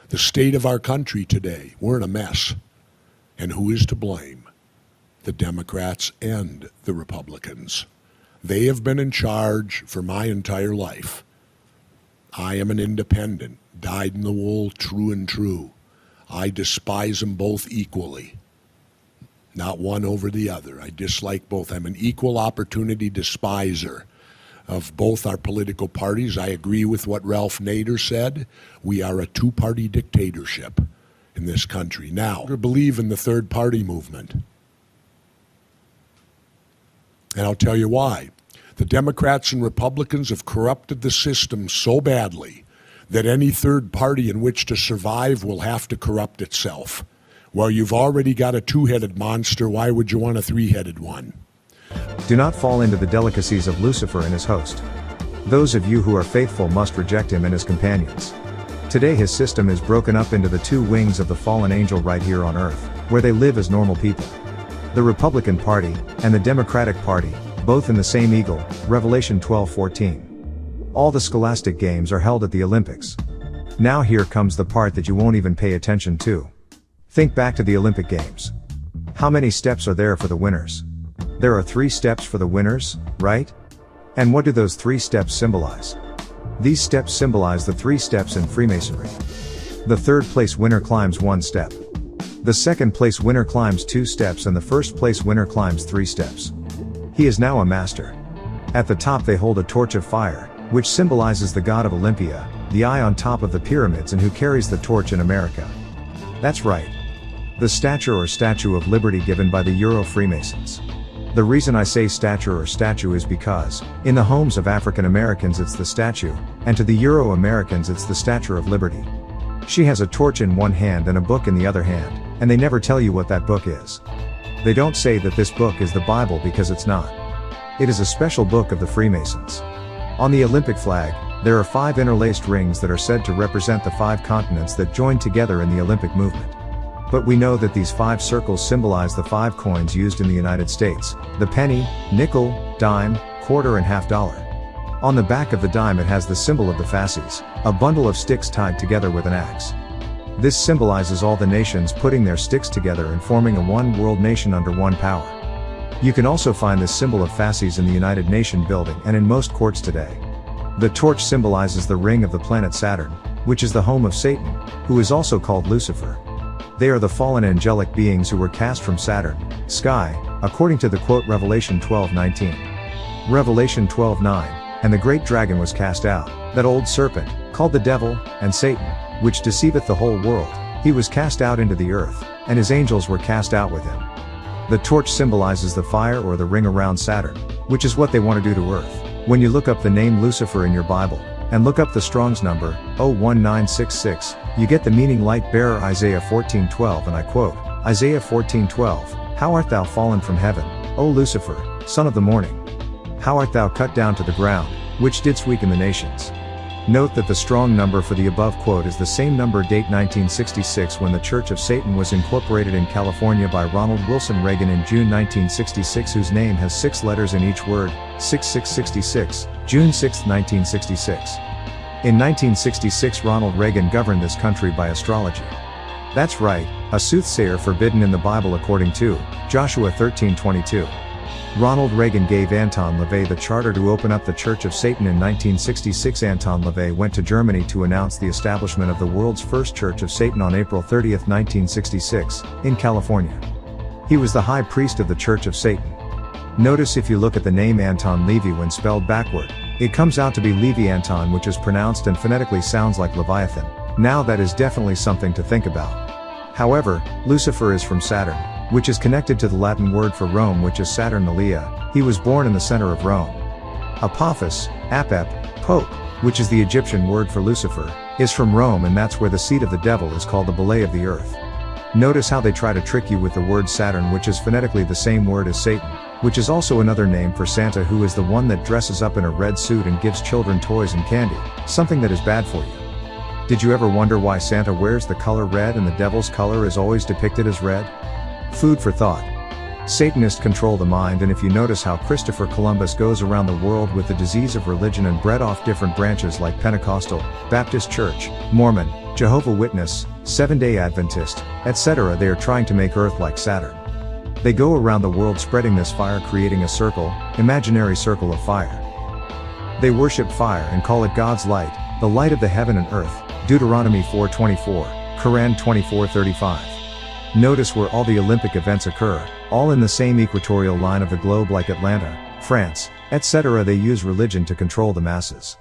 The state of our country today, we're in a mess. And who is to blame? The Democrats and the Republicans. They have been in charge for my entire life. I am an independent, dyed in the wool, true and true. I despise them both equally, not one over the other. I dislike both. I'm an equal opportunity despiser of both our political parties. I agree with what Ralph Nader said. We are a two-party dictatorship in this country. Now, I believe in the third party movement. And I'll tell you why. The Democrats and Republicans have corrupted the system so badly that any third party in which to survive will have to corrupt itself. Well, you've already got a two-headed monster. Why would you want a three-headed one? Do not fall into the delicacies of Lucifer and his host. Those of you who are faithful must reject him and his companions. Today his system is broken up into the two wings of the fallen angel right here on earth, where they live as normal people. The Republican Party and the Democratic Party, both in the same eagle, Revelation 12:14. All the scholastic games are held at the Olympics. Now here comes the part that you won't even pay attention to. Think back to the Olympic Games. How many steps are there for the winners? There are 3 steps for the winners, right? And what do those 3 steps symbolize? These steps symbolize the 3 steps in Freemasonry. The third place winner climbs 1 step. The second place winner climbs 2 steps and the first place winner climbs 3 steps. He is now a master. At the top they hold a torch of fire, which symbolizes the god of Olympia, the eye on top of the pyramids and who carries the torch in America. That's right. The stature or Statue of Liberty given by the Euro Freemasons. The reason I say stature or statue is because, in the homes of African Americans it's the statue, and to the Euro Americans it's the Statue of Liberty. She has a torch in one hand and a book in the other hand, and they never tell you what that book is. They don't say that this book is the Bible because it's not. It is a special book of the Freemasons. On the Olympic flag, there are 5 interlaced rings that are said to represent the 5 continents that joined together in the Olympic movement. But we know that these 5 circles symbolize the 5 coins used in the United States, the penny, nickel, dime, quarter and half dollar. On the back of the dime it has the symbol of the fasces, a bundle of sticks tied together with an axe. This symbolizes all the nations putting their sticks together and forming a one world nation under one power. You can also find this symbol of fasces in the United Nations building and in most courts today. The torch symbolizes the ring of the planet Saturn, which is the home of Satan, who is also called Lucifer. They are the fallen angelic beings who were cast from Saturn, sky, according to the quote Revelation 12:19. Revelation 12:9, and the great dragon was cast out, that old serpent, called the devil, and Satan, which deceiveth the whole world, he was cast out into the earth, and his angels were cast out with him. The torch symbolizes the fire or the ring around Saturn, which is what they want to do to earth. When you look up the name Lucifer in your Bible, and look up the Strong's number, 01966, you get the meaning light bearer Isaiah 14:12 and I quote, Isaiah 14:12, How art thou fallen from heaven, O Lucifer, son of the morning? How art thou cut down to the ground, which didst weaken the nations? Note that the Strong number for the above quote is the same number date 1966 when the Church of Satan was incorporated in California by Ronald Wilson Reagan in June 1966 whose name has 6 letters in each word, 6666, June 6, 1966. In 1966 Ronald Reagan governed this country by astrology. That's right, a soothsayer forbidden in the Bible according to Joshua 13:22. Ronald Reagan gave Anton LaVey the charter to open up the Church of Satan in 1966. Anton LaVey went to Germany to announce the establishment of the world's first Church of Satan on April 30, 1966, in California. He was the high priest of the Church of Satan. Notice if you look at the name Anton Levy when spelled backward, it comes out to be Levi Anton, which is pronounced and phonetically sounds like Leviathan. Now that is definitely something to think about. However, Lucifer is from Saturn, which is connected to the Latin word for Rome, which is Saturnalia. He was born in the center of Rome. Apophis, Apep, Pope, which is the Egyptian word for Lucifer, is from Rome, and that's where the seat of the devil is called the belay of the earth. Notice how they try to trick you with the word Saturn, which is phonetically the same word as Satan, which is also another name for Santa, who is the one that dresses up in a red suit and gives children toys and candy, something that is bad for you. Did you ever wonder why Santa wears the color red and the devil's color is always depicted as red? Food for thought. Satanists control the mind, and if you notice how Christopher Columbus goes around the world with the disease of religion and bred off different branches like Pentecostal, Baptist Church, Mormon, Jehovah Witness, Seventh-day Adventist, etc. They are trying to make Earth like Saturn. They go around the world spreading this fire, creating a circle, imaginary circle of fire. They worship fire and call it God's light, the light of the heaven and earth, Deuteronomy 4:24, Quran 24:35. Notice where all the Olympic events occur, all in the same equatorial line of the globe like Atlanta, France, etc. They use religion to control the masses.